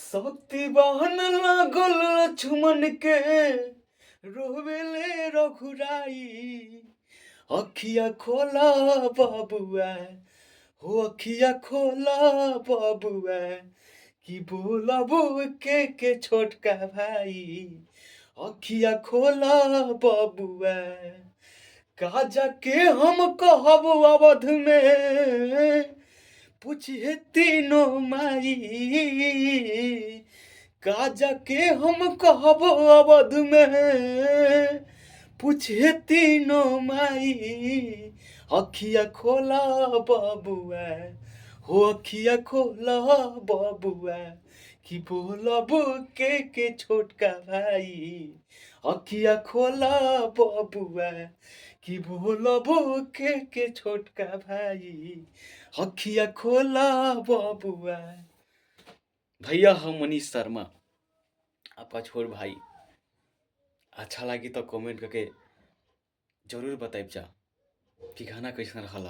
शक्ति बहन लागल लक्ष्मण के रोवेले रघुराई। अखिया खोला बबुआ, हो अखिया खोला बबुआ, कि बोलबो के छोटका भाई। अखिया खोला बबुआ, का जाके हम कहब अवध में, पूछे तीनों माई। का जाके हम कहब अवध में, पूछे तीनों माई। अखिया खोला बबुआ, हो अखिया खोला बबुआ, कि बोलब के छोटका भाई। अखिया खोला बबुआ, कि बोलब के छोटका भाई। अखिया खोला बबुआ। भैया हम मनीष शर्मा, आपका छोट भाई। अच्छा लगी तो कमेंट करके जरूर बताइब जा कि गाना कैसन रहल।